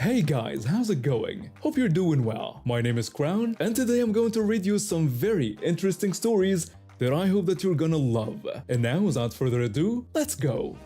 Hey guys, how's it going? Hope you're doing well. My name is Crown, and today I'm going to read you some very interesting stories that I hope that you're gonna love. And now, without further ado, let's go!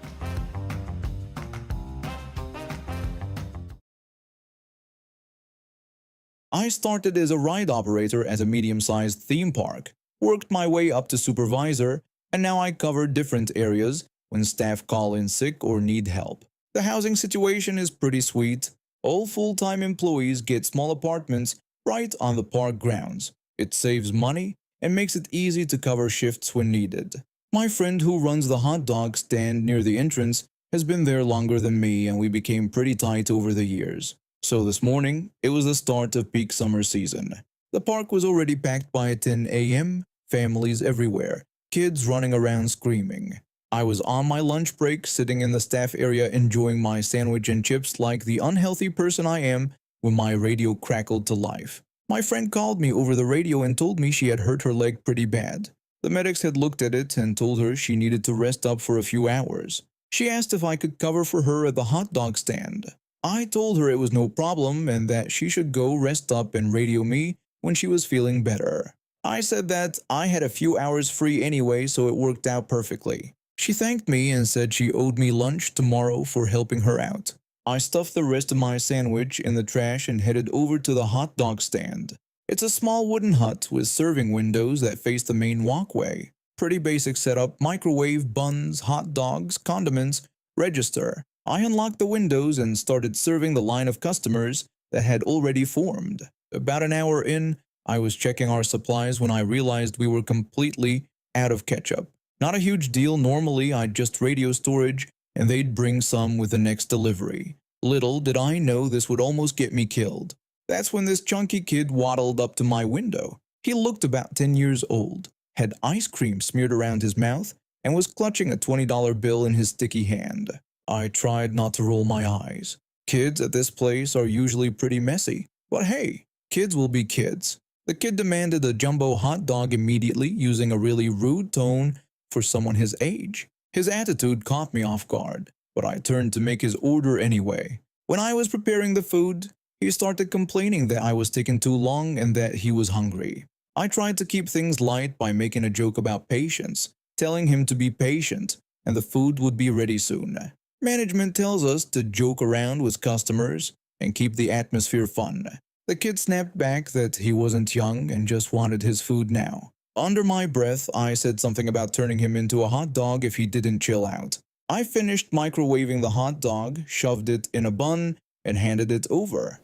I started as a ride operator at a medium-sized theme park, worked my way up to supervisor, and now I cover different areas when staff call in sick or need help. The housing situation is pretty sweet. All full-time employees get small apartments right on the park grounds. It saves money and makes it easy to cover shifts when needed. My friend who runs the hot dog stand near the entrance has been there longer than me, and we became pretty tight over the years. So this morning, it was the start of peak summer season. The park was already packed by 10 a.m., families everywhere, kids running around screaming. I was on my lunch break sitting in the staff area enjoying my sandwich and chips like the unhealthy person I am when my radio crackled to life. My friend called me over the radio and told me she had hurt her leg pretty bad. The medics had looked at it and told her she needed to rest up for a few hours. She asked if I could cover for her at the hot dog stand. I told her it was no problem and that she should go rest up and radio me when she was feeling better. I said that I had a few hours free anyway, so it worked out perfectly. She thanked me and said she owed me lunch tomorrow for helping her out. I stuffed the rest of my sandwich in the trash and headed over to the hot dog stand. It's a small wooden hut with serving windows that face the main walkway. Pretty basic setup: microwave, buns, hot dogs, condiments, register. I unlocked the windows and started serving the line of customers that had already formed. About an hour in, I was checking our supplies when I realized we were completely out of ketchup. Not a huge deal. Normally, I'd just radio storage and they'd bring some with the next delivery. Little did I know this would almost get me killed. That's when this chunky kid waddled up to my window. He looked about 10 years old, had ice cream smeared around his mouth, and was clutching a $20 bill in his sticky hand. I tried not to roll my eyes. Kids at this place are usually pretty messy. But hey, kids will be kids. The kid demanded a jumbo hot dog immediately, using a really rude tone for someone his age. His attitude caught me off guard, but I turned to make his order anyway. When I was preparing the food, he started complaining that I was taking too long and that he was hungry. I tried to keep things light by making a joke about patience, telling him to be patient and the food would be ready soon. Management tells us to joke around with customers and keep the atmosphere fun. The kid snapped back that he wasn't young and just wanted his food now. Under my breath, I said something about turning him into a hot dog if he didn't chill out. I finished microwaving the hot dog, shoved it in a bun, and handed it over.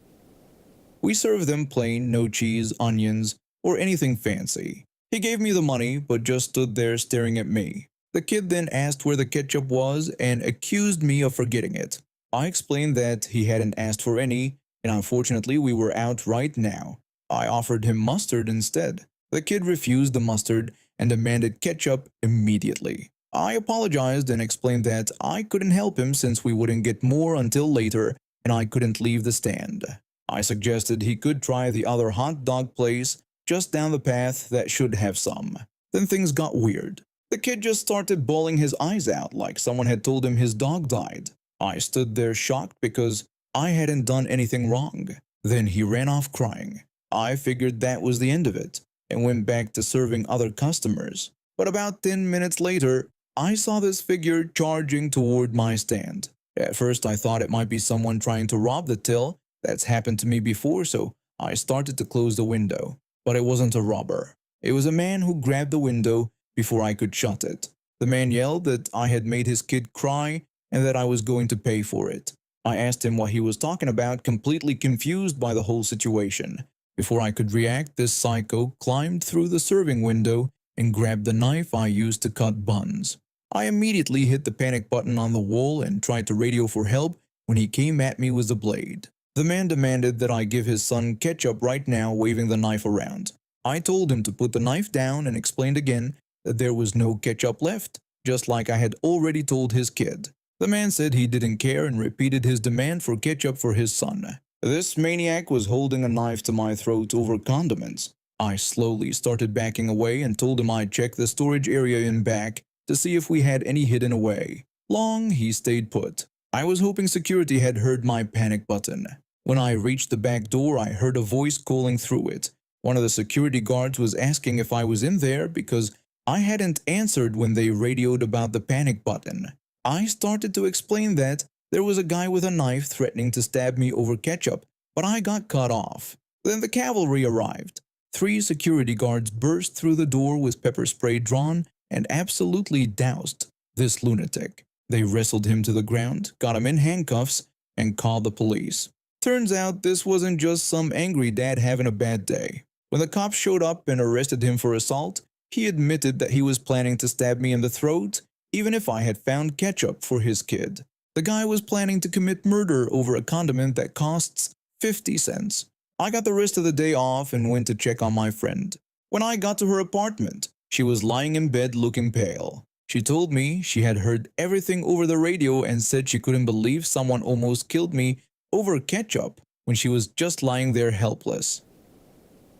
We served them plain, no cheese, onions, or anything fancy. He gave me the money, but just stood there staring at me. The kid then asked where the ketchup was and accused me of forgetting it. I explained that he hadn't asked for any, and unfortunately we were out right now. I offered him mustard instead. The kid refused the mustard and demanded ketchup immediately. I apologized and explained that I couldn't help him since we wouldn't get more until later and I couldn't leave the stand. I suggested he could try the other hot dog place just down the path that should have some. Then things got weird. The kid just started bawling his eyes out like someone had told him his dog died. I stood there shocked because I hadn't done anything wrong. Then he ran off crying. I figured that was the end of it and went back to serving other customers. But about 10 minutes later, I saw this figure charging toward my stand. At first I thought it might be someone trying to rob the till. That's happened to me before, so I started to close the window. But it wasn't a robber. It was a man who grabbed the window before I could shut it. The man yelled that I had made his kid cry and that I was going to pay for it. I asked him what he was talking about, completely confused by the whole situation. Before I could react, this psycho climbed through the serving window and grabbed the knife I used to cut buns. I immediately hit the panic button on the wall and tried to radio for help when he came at me with the blade. The man demanded that I give his son ketchup right now, waving the knife around. I told him to put the knife down and explained again that there was no ketchup left, just like I had already told his kid. The man said he didn't care and repeated his demand for ketchup for his son. This maniac was holding a knife to my throat over condiments. I slowly started backing away and told him I'd check the storage area in back to see if we had any hidden away. Long he stayed put. I was hoping security had heard my panic button. When I reached the back door, I heard a voice calling through it. One of the security guards was asking if I was in there because I hadn't answered when they radioed about the panic button. I started to explain that there was a guy with a knife threatening to stab me over ketchup, but I got cut off. Then the cavalry arrived. 3 security guards burst through the door with pepper spray drawn and absolutely doused this lunatic. They wrestled him to the ground, got him in handcuffs, and called the police. Turns out this wasn't just some angry dad having a bad day. When the cops showed up and arrested him for assault, he admitted that he was planning to stab me in the throat, even if I had found ketchup for his kid. The guy was planning to commit murder over a condiment that costs 50 cents. I got the rest of the day off and went to check on my friend. When I got to her apartment, she was lying in bed looking pale. She told me she had heard everything over the radio and said she couldn't believe someone almost killed me over ketchup when she was just lying there helpless.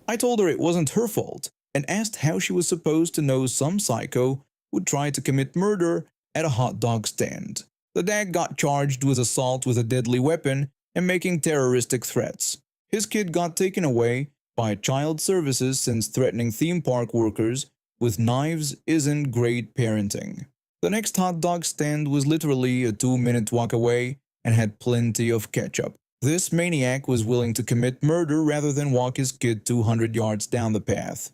I told her it wasn't her fault and asked how she was supposed to know some psycho would try to commit murder at a hot dog stand. The dad got charged with assault with a deadly weapon and making terroristic threats. His kid got taken away by child services since threatening theme park workers with knives isn't great parenting. The next hot dog stand was literally a 2-minute walk away and had plenty of ketchup. This maniac was willing to commit murder rather than walk his kid 200 yards down the path.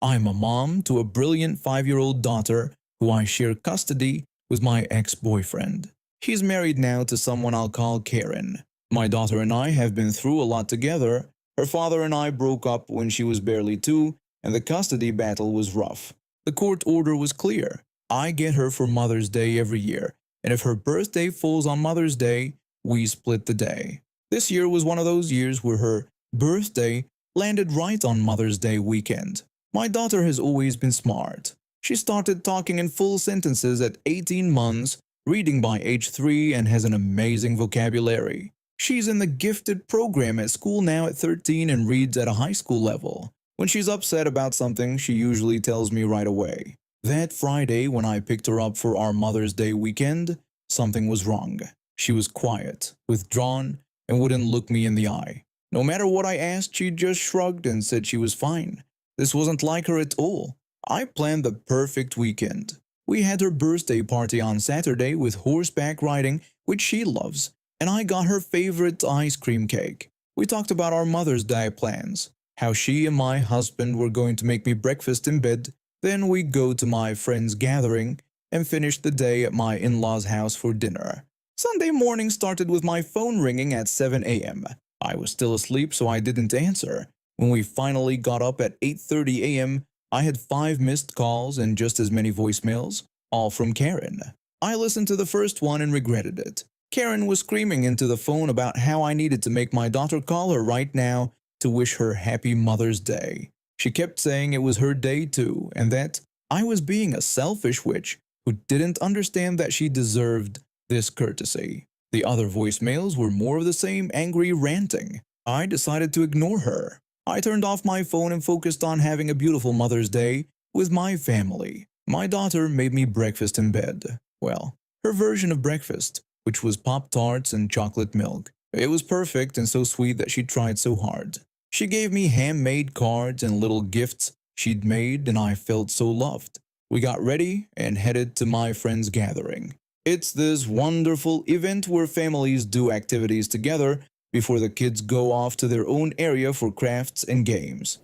I'm a mom to a brilliant 5-year-old daughter who I share custody with my ex-boyfriend. He's married now to someone I'll call Karen. My daughter and I have been through a lot together. Her father and I broke up when she was barely 2, and the custody battle was rough. The court order was clear. I get her for Mother's Day every year, and if her birthday falls on Mother's Day, we split the day. This year was one of those years where her birthday landed right on Mother's Day weekend. My daughter has always been smart. She started talking in full sentences at 18 months, reading by age 3, and has an amazing vocabulary. She's in the gifted program at school now at 13 and reads at a high school level. When she's upset about something, she usually tells me right away. That Friday, when I picked her up for our Mother's Day weekend, something was wrong. She was quiet, withdrawn, and wouldn't look me in the eye. No matter what I asked, she just shrugged and said she was fine. This wasn't like her at all. I planned the perfect weekend. We had her birthday party on Saturday with horseback riding, which she loves, and I got her favorite ice cream cake. We talked about our Mother's Day plans, how she and my husband were going to make me breakfast in bed. Then we go to my friend's gathering and finish the day at my in-laws' house for dinner. Sunday morning started with my phone ringing at 7 a.m. I was still asleep, so I didn't answer. When we finally got up at 8:30 a.m., I had 5 missed calls and just as many voicemails, all from Karen. I listened to the first one and regretted it. Karen was screaming into the phone about how I needed to make my daughter call her right now to wish her happy Mother's Day. She kept saying it was her day too, and that I was being a selfish witch who didn't understand that she deserved this courtesy. The other voicemails were more of the same angry ranting. I decided to ignore her. I turned off my phone and focused on having a beautiful Mother's Day with my family. My daughter made me breakfast in bed. Well, her version of breakfast, which was Pop-Tarts and chocolate milk. It was perfect and so sweet that she tried so hard. She gave me handmade cards and little gifts she'd made, and I felt so loved. We got ready and headed to my friend's gathering. It's this wonderful event where families do activities together before the kids go off to their own area for crafts and games.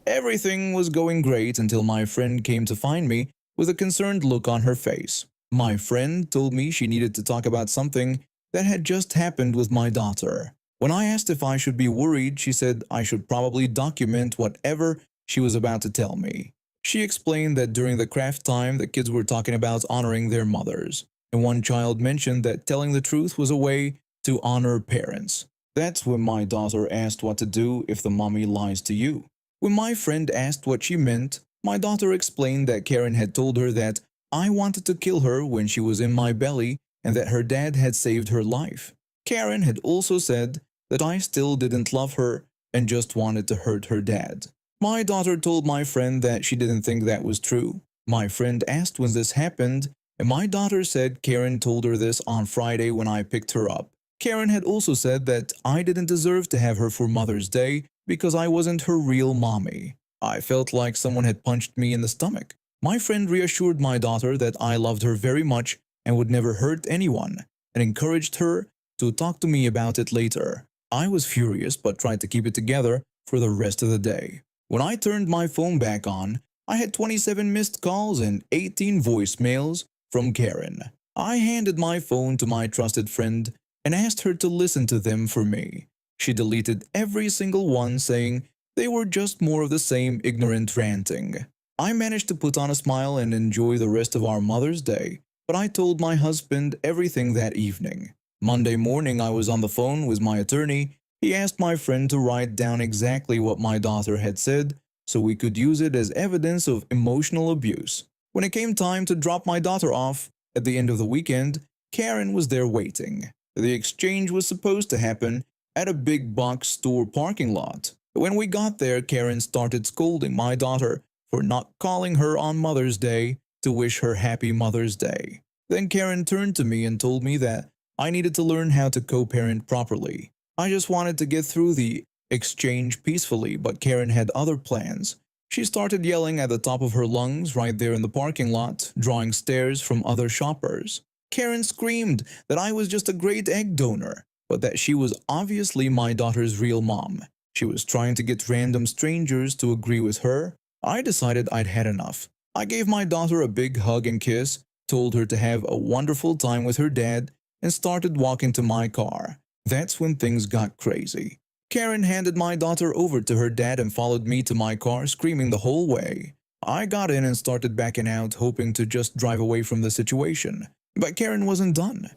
Everything was going great until my friend came to find me with a concerned look on her face. My friend told me she needed to talk about something that had just happened with my daughter. When I asked if I should be worried, she said I should probably document whatever she was about to tell me. She explained that during the craft time, the kids were talking about honoring their mothers, and one child mentioned that telling the truth was a way to honor parents. That's when my daughter asked what to do if the mommy lies to you. When my friend asked what she meant, my daughter explained that Karen had told her that I wanted to kill her when she was in my belly and that her dad had saved her life. Karen had also said that I still didn't love her and just wanted to hurt her dad. My daughter told my friend that she didn't think that was true. My friend asked when this happened, and my daughter said Karen told her this on Friday when I picked her up. Karen had also said that I didn't deserve to have her for Mother's Day because I wasn't her real mommy. I felt like someone had punched me in the stomach. My friend reassured my daughter that I loved her very much and would never hurt anyone, and encouraged her to talk to me about it later. I was furious but tried to keep it together for the rest of the day. When I turned my phone back on, I had 27 missed calls and 18 voicemails from Karen. I handed my phone to my trusted friend and asked her to listen to them for me. She deleted every single one, saying they were just more of the same ignorant ranting. I managed to put on a smile and enjoy the rest of our Mother's Day, but I told my husband everything that evening. Monday morning, I was on the phone with my attorney. He asked my friend to write down exactly what my daughter had said so we could use it as evidence of emotional abuse. When it came time to drop my daughter off at the end of the weekend, Karen was there waiting. The exchange was supposed to happen at a big box store parking lot. When we got there, Karen started scolding my daughter for not calling her on Mother's Day to wish her happy Mother's Day. Then Karen turned to me and told me that I needed to learn how to co-parent properly. I just wanted to get through the exchange peacefully, but Karen had other plans. She started yelling at the top of her lungs right there in the parking lot, drawing stares from other shoppers. Karen screamed that I was just a great egg donor, but that she was obviously my daughter's real mom. She was trying to get random strangers to agree with her. I decided I'd had enough. I gave my daughter a big hug and kiss, told her to have a wonderful time with her dad, and started walking to my car. That's when things got crazy. Karen handed my daughter over to her dad and followed me to my car, screaming the whole way. I got in and started backing out, hoping to just drive away from the situation. But Karen wasn't done.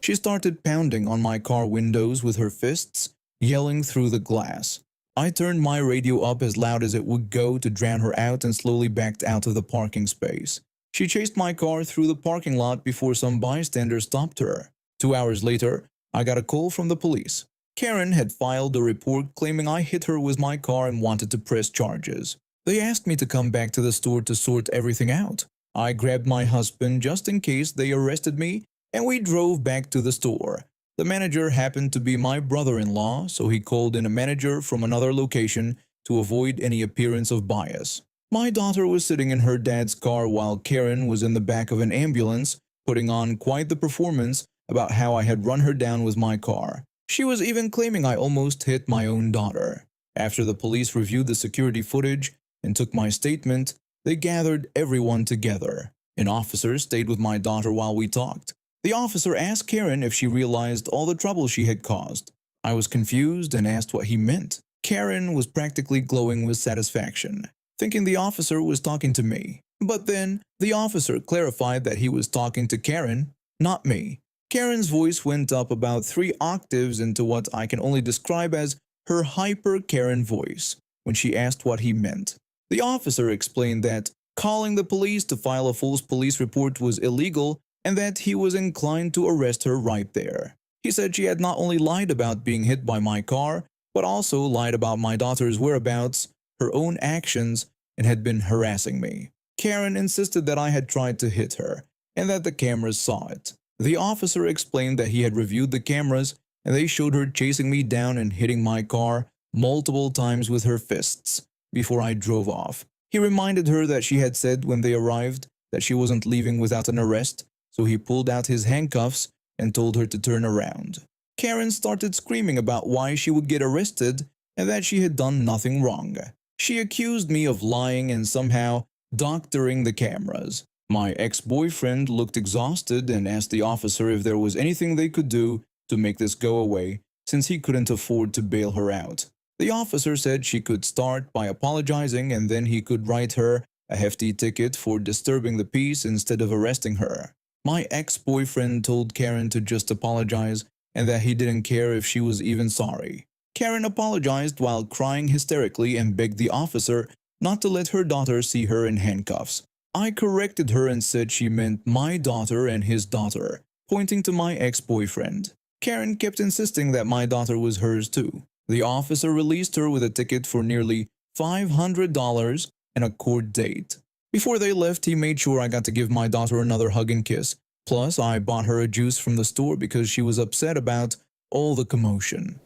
She started pounding on my car windows with her fists, yelling through the glass. I turned my radio up as loud as it would go to drown her out and slowly backed out of the parking space. She chased my car through the parking lot before some bystander stopped her. 2 hours later, I got a call from the police. Karen had filed a report claiming I hit her with my car and wanted to press charges. They asked me to come back to the store to sort everything out. I grabbed my husband just in case they arrested me, and we drove back to the store. The manager happened to be my brother-in-law, so he called in a manager from another location to avoid any appearance of bias. My daughter was sitting in her dad's car while Karen was in the back of an ambulance, putting on quite the performance about how I had run her down with my car. She was even claiming I almost hit my own daughter. After the police reviewed the security footage and took my statement, they gathered everyone together. An officer stayed with my daughter while we talked. The officer asked Karen if she realized all the trouble she had caused. I was confused and asked what he meant. Karen was practically glowing with satisfaction, thinking the officer was talking to me. But then, the officer clarified that he was talking to Karen, not me. Karen's voice went up about 3 octaves into what I can only describe as her hyper-Karen voice when she asked what he meant. The officer explained that calling the police to file a false police report was illegal and that he was inclined to arrest her right there. He said she had not only lied about being hit by my car, but also lied about my daughter's whereabouts, her own actions, and had been harassing me. Karen insisted that I had tried to hit her and that the cameras saw it. The officer explained that he had reviewed the cameras and they showed her chasing me down and hitting my car multiple times with her fists before I drove off. He reminded her that she had said when they arrived that she wasn't leaving without an arrest, so he pulled out his handcuffs and told her to turn around. Karen started screaming about why she would get arrested and that she had done nothing wrong. She accused me of lying and somehow doctoring the cameras. My ex-boyfriend looked exhausted and asked the officer if there was anything they could do to make this go away, since he couldn't afford to bail her out. The officer said she could start by apologizing and then he could write her a hefty ticket for disturbing the peace instead of arresting her. My ex-boyfriend told Karen to just apologize and that he didn't care if she was even sorry. Karen apologized while crying hysterically and begged the officer not to let her daughter see her in handcuffs. I corrected her and said she meant my daughter and his daughter, pointing to my ex-boyfriend. Karen kept insisting that my daughter was hers too. The officer released her with a ticket for nearly $500 and a court date. Before they left, he made sure I got to give my daughter another hug and kiss. Plus, I bought her a juice from the store because she was upset about all the commotion.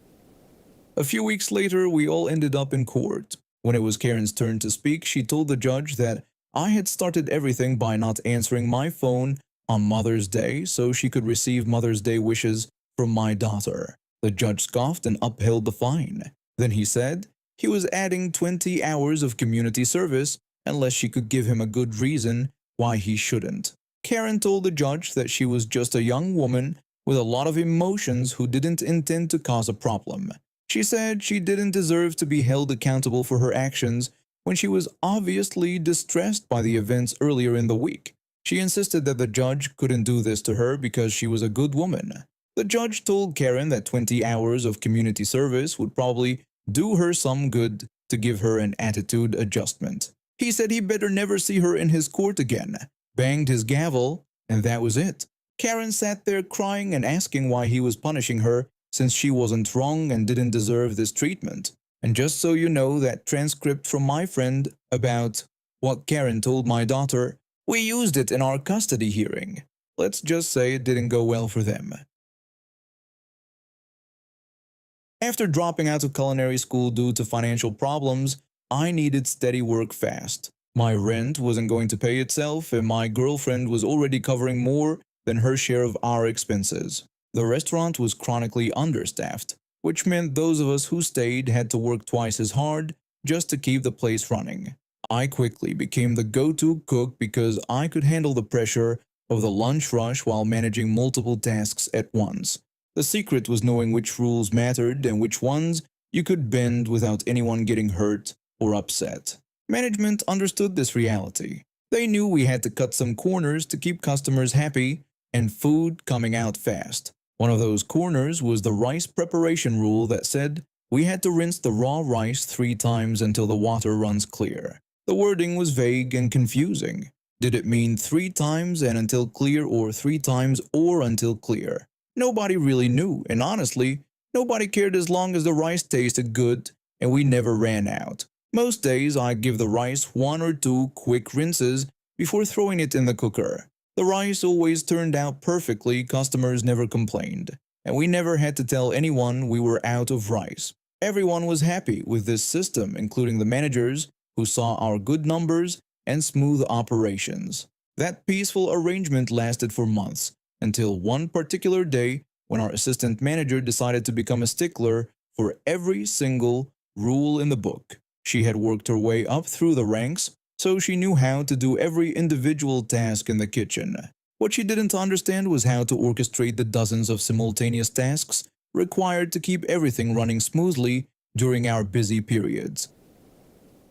A few weeks later, we all ended up in court. When it was Karen's turn to speak, she told the judge that I had started everything by not answering my phone on Mother's Day so she could receive Mother's Day wishes from my daughter. The judge scoffed and upheld the fine. Then he said he was adding 20 hours of community service unless she could give him a good reason why he shouldn't. Karen told the judge that she was just a young woman with a lot of emotions who didn't intend to cause a problem. She said she didn't deserve to be held accountable for her actions when she was obviously distressed by the events earlier in the week. She insisted that the judge couldn't do this to her because she was a good woman. The judge told Karen that 20 hours of community service would probably do her some good to give her an attitude adjustment. He said he better never see her in his court again, banged his gavel, and that was it. Karen sat there crying and asking why he was punishing her since she wasn't wrong and didn't deserve this treatment. And just so you know, that transcript from my friend about what Karen told my daughter, we used it in our custody hearing. Let's just say it didn't go well for them. After dropping out of culinary school due to financial problems, I needed steady work fast. My rent wasn't going to pay itself, and my girlfriend was already covering more than her share of our expenses. The restaurant was chronically understaffed, which meant those of us who stayed had to work twice as hard just to keep the place running. I quickly became the go-to cook because I could handle the pressure of the lunch rush while managing multiple tasks at once. The secret was knowing which rules mattered and which ones you could bend without anyone getting hurt or upset. Management understood this reality. They knew we had to cut some corners to keep customers happy and food coming out fast. One of those corners was the rice preparation rule that said we had to rinse the raw rice 3 times until the water runs clear. The wording was vague and confusing. Did it mean 3 times and until clear, or 3 times or until clear? Nobody really knew, and honestly, nobody cared as long as the rice tasted good and we never ran out. Most days I'd give the rice 1 or 2 quick rinses before throwing it in the cooker. The rice always turned out perfectly, customers never complained, and we never had to tell anyone we were out of rice. Everyone was happy with this system, including the managers who saw our good numbers and smooth operations. That peaceful arrangement lasted for months, until one particular day when our assistant manager decided to become a stickler for every single rule in the book. She had worked her way up through the ranks, so she knew how to do every individual task in the kitchen. What she didn't understand was how to orchestrate the dozens of simultaneous tasks required to keep everything running smoothly during our busy periods.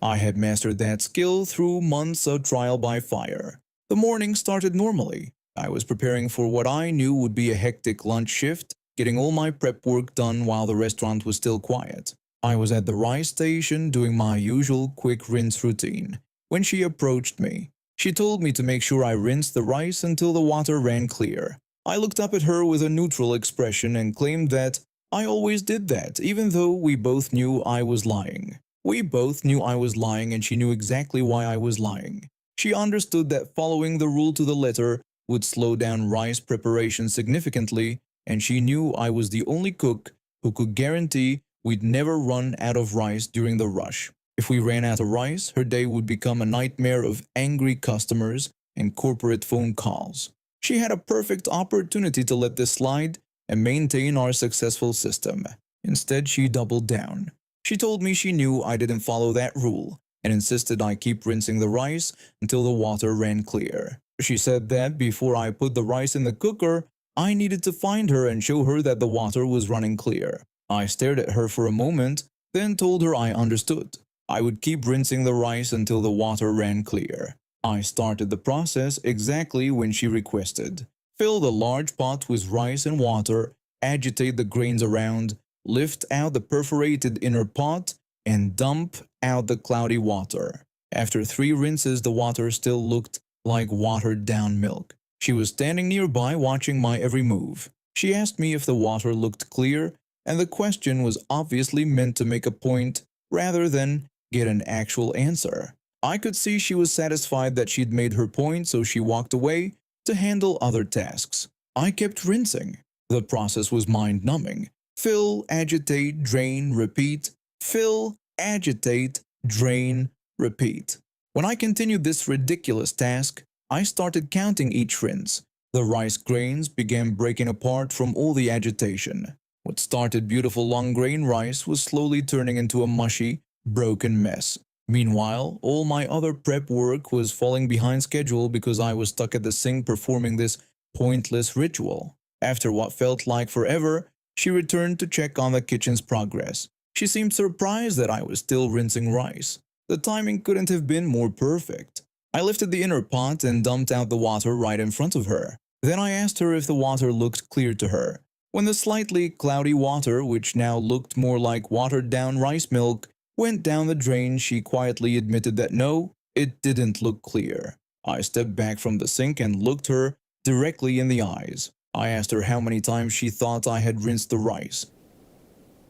I had mastered that skill through months of trial by fire. The morning started normally. I was preparing for what I knew would be a hectic lunch shift, getting all my prep work done while the restaurant was still quiet. I was at the rice station doing my usual quick rinse routine when she approached me. She told me to make sure I rinsed the rice until the water ran clear. I looked up at her with a neutral expression and claimed that I always did that, even though we both knew I was lying. We both knew I was lying, and she knew exactly why I was lying. She understood that following the rule to the letter would slow down rice preparation significantly, and she knew I was the only cook who could guarantee we'd never run out of rice during the rush. If we ran out of rice, her day would become a nightmare of angry customers and corporate phone calls. She had a perfect opportunity to let this slide and maintain our successful system. Instead, she doubled down. She told me she knew I didn't follow that rule and insisted I keep rinsing the rice until the water ran clear. She said that before I put the rice in the cooker, I needed to find her and show her that the water was running clear. I stared at her for a moment, then told her I understood. I would keep rinsing the rice until the water ran clear. I started the process exactly when she requested. Fill the large pot with rice and water, agitate the grains around, lift out the perforated inner pot, and dump out the cloudy water. After 3 rinses, the water still looked like watered-down milk. She was standing nearby watching my every move. She asked me if the water looked clear, and the question was obviously meant to make a point rather than get an actual answer. I could see she was satisfied that she'd made her point, so she walked away to handle other tasks. I kept rinsing. The process was mind-numbing. Fill, agitate, drain, repeat. Fill, agitate, drain, repeat. When I continued this ridiculous task, I started counting each rinse. The rice grains began breaking apart from all the agitation. What started beautiful long-grain rice was slowly turning into a mushy, broken mess. Meanwhile, all my other prep work was falling behind schedule because I was stuck at the sink performing this pointless ritual. After what felt like forever, she returned to check on the kitchen's progress. She seemed surprised that I was still rinsing rice. The timing couldn't have been more perfect. I lifted the inner pot and dumped out the water right in front of her. Then I asked her if the water looked clear to her. When the slightly cloudy water, which now looked more like watered-down rice milk, went down the drain, she quietly admitted that no, it didn't look clear. I stepped back from the sink and looked her directly in the eyes. I asked her how many times she thought I had rinsed the rice.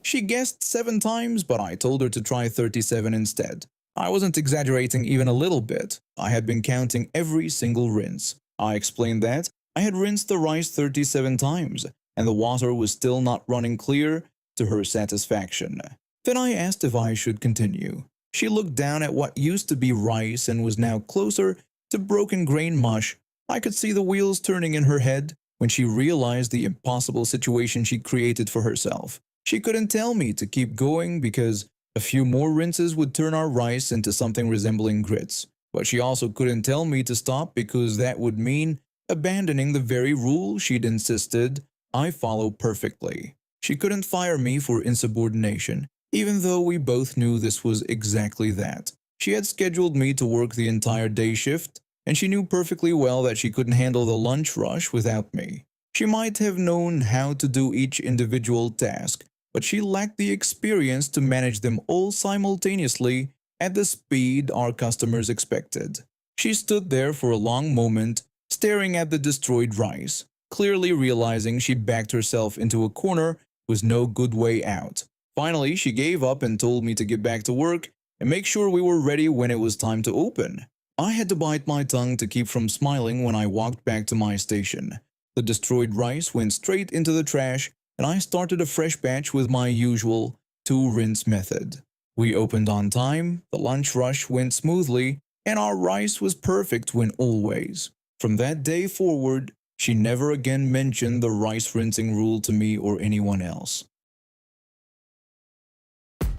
She guessed 7 times, but I told her to try 37 instead. I wasn't exaggerating even a little bit. I had been counting every single rinse. I explained that I had rinsed the rice 37 times, and the water was still not running clear to her satisfaction. Then I asked if I should continue. She looked down at what used to be rice and was now closer to broken grain mush. I could see the wheels turning in her head when she realized the impossible situation she created for herself. She couldn't tell me to keep going because a few more rinses would turn our rice into something resembling grits. But she also couldn't tell me to stop because that would mean abandoning the very rule she'd insisted I follow perfectly. She couldn't fire me for insubordination, even though we both knew this was exactly that. She had scheduled me to work the entire day shift, and she knew perfectly well that she couldn't handle the lunch rush without me. She might have known how to do each individual task, but she lacked the experience to manage them all simultaneously at the speed our customers expected. She stood there for a long moment, staring at the destroyed rice. Clearly realizing she backed herself into a corner was no good way out. Finally, she gave up and told me to get back to work and make sure we were ready when it was time to open. I had to bite my tongue to keep from smiling when I walked back to my station. The destroyed rice went straight into the trash, and I started a fresh batch with my usual 2-rinse method. We opened on time, the lunch rush went smoothly, and our rice was perfect when always. From that day forward, she never again mentioned the rice rinsing rule to me or anyone else.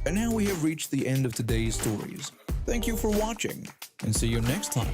And now we have reached the end of today's stories. Thank you for watching, and see you next time.